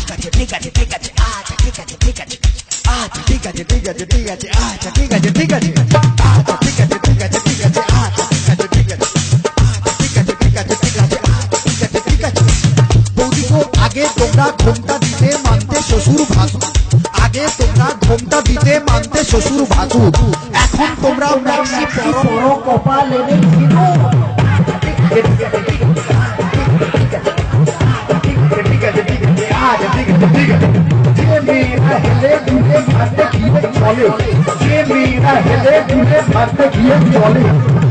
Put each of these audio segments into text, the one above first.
আছে ঠিক আছে ঠিক আছে আচ্ছা ঠিক আছে ঠিক আছে আচ্ছা ঠিক আছে ঠিক আছে ঠিক আছে আচ্ছা ঠিক আছে ঠিক আছে আচ্ছা ঠিক আছে ঠিক আছে ঠিক আছে আচ্ছা ঠিক আছে ঠিক আছে আচ্ছা ঠিক আছে ঠিক আছে ঠিক আছে আচ্ছা ঠিক আছে ঠিক আছে বৌদি গো আগে তোমরা ঘোমটা দিতে মানতে শ্বশুর ভাসুর আগে তোমরা ঘোমটা দিতে মানতে শ্বশুর ভাসুর এখন তোমরা ম্যাক্সি পরো কপালে সিঁদুর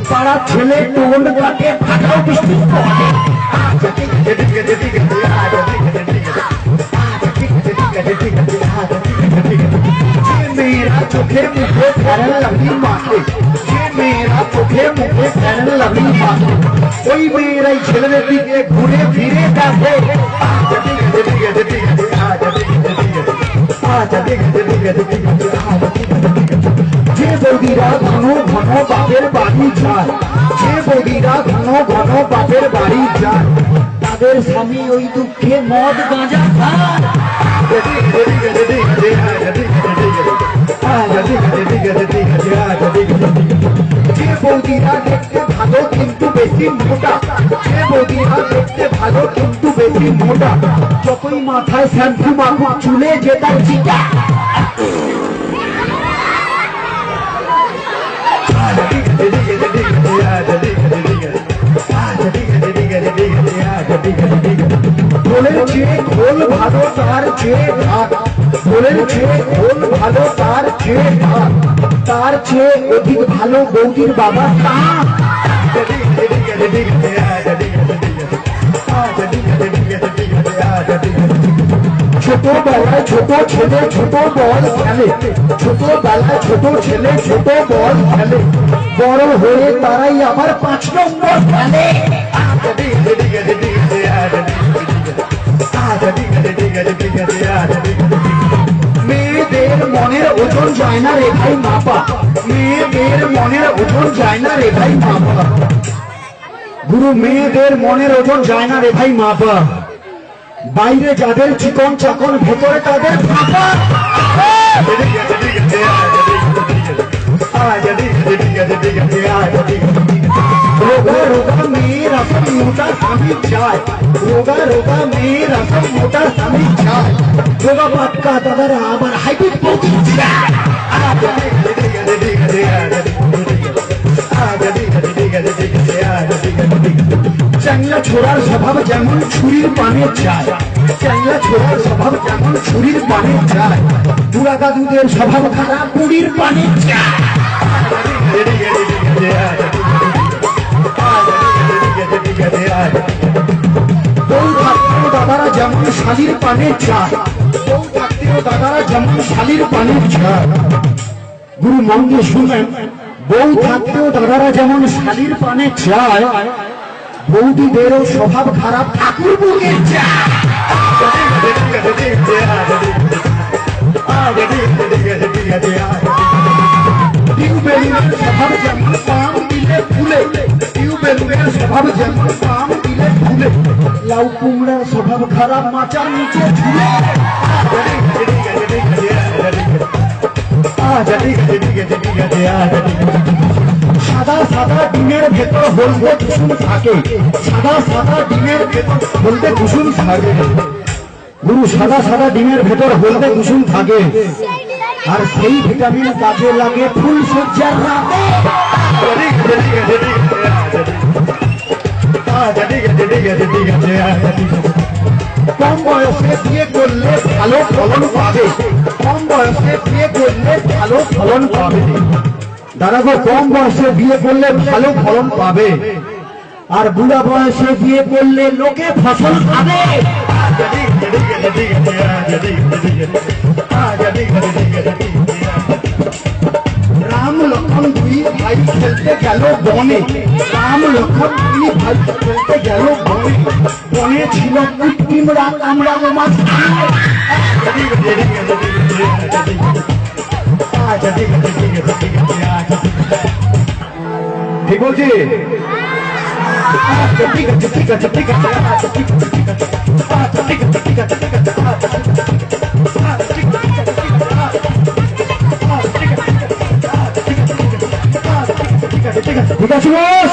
পাড়া ছেলে টোল কাকে ফাটাও বৃষ্টি मेरा चोखे मुखे फैरन लवली माथे मेरा चोखे मुखे फैरन लवली माथे कोई मेरा छेले दिखे घुरे फिरे देखो যে বৌদিরা ঘন ঘন বাপের বাড়ি যায় যে বৌদিরা ঘন ঘন বাপের বাড়ি যায় তাদের স্বামী ওই দুঃখে মদ গাঁজা খায় যে বৌদিরা দেখতে ভালো কিন্তু বেশি মোটা যে বৌদিরা দেখতে ভালো কিন্তু বেশি মোটা যতই মাথায় শ্যাম্পু মাখুক চুলে যে তার চিটা বলের চেয়ে খোল ভালো তার চেয়ে ভাত বলের চেয়ে খোল ভালো তার চেয়ে ভাত তার চেয়ে অধিক ভালো বৌদির বাবা ছোটবেলায় ছোট ছেলে ছোট বল খেলে ছোটবেলায় ছোট ছেলে ছোট বল খেলে বড় হয়ে তারাই আবার 5 নম্বর খেলে মেয়েদের মনের ওজন যায় না রে ভাই মাপা মেয়েদের মনের ওজন যায় না রে ভাই মাপা গুরু মেয়েদের মনের ওজন যায় না রে ভাই মাপা বাইরে যাদের চিকন চাকন ভেতরে তাদের ফাঁপা রোগা রোগা মেয়ের আসল মোটা স্বামী চায় রোগা রোগা মেয়ের আসল মোটা স্বামী চায় রোগা পাটকা দাদারা আবার হাইব্রিড বৌদি চায় চ্যাংলা ছোড়ার স্বভাব যেমন ছুরির পানে চায় চ্যাংলা ছোড়ার স্বভাব যেমন ছুরির পানে চায় বুড়া দাদুদের স্বভাব খারাপ পুরীর পানে চায় বউ থাকতেও দাদারা যেমন শালির পানে চায় বউ থাকতেও দাদারা যেমন শালির পানে চায় গুরু মন দিয়ে শুনবেন বউ থাকতেও দাদারা যেমন শালির পানে চায় বৌদিদেরও স্বভাব খারাপ ঠাকুর বুকের চায় টিউবেলুনের স্বভাব যেমন পাম দিলে ফুলে টিউবেলুনের স্বভাব যেমন পাম দিলে ফুলে লাউ কুমড়ার স্বভাব খারাপ মাচার নিচে ঝুলে সাদা সাদা ডিমের ভেতর হলদে কুসুম থাকে সাদা সাদা ডিমের ভেতর হলদে কুসুম থাকে গুরু সাদা সাদা ডিমের ভেতর হলদে কুসুম থাকে আর সেই ভিটামিন কাজে লাগে ফুল সজ্জার রাতে কম বয়সে বিয়ে করলে ভালো ফলন পাবে কম বয়সে বিয়ে করলে ভালো ফলন পাবে দাদা গো কম বয়সে বিয়ে করলে ভালো ফলন পাবে আর বুড়া বয়সে বিয়ে করলে লোকে ফসল খাবে রাম লক্ষণ দুই ভাই খেলতে গেল বনে রাম লক্ষণ দুই ভাই খেলতে গেল বনে বনে ছিল কৃত্রিমরা কামড়া মাছ ঠিক বলছি ঠিক আছে ঠিক আছে ঠিক আছে ঠিক আছে ঠিক আছে ঠিক আছে ঠিক আছে ঠিক আছে আছে বস?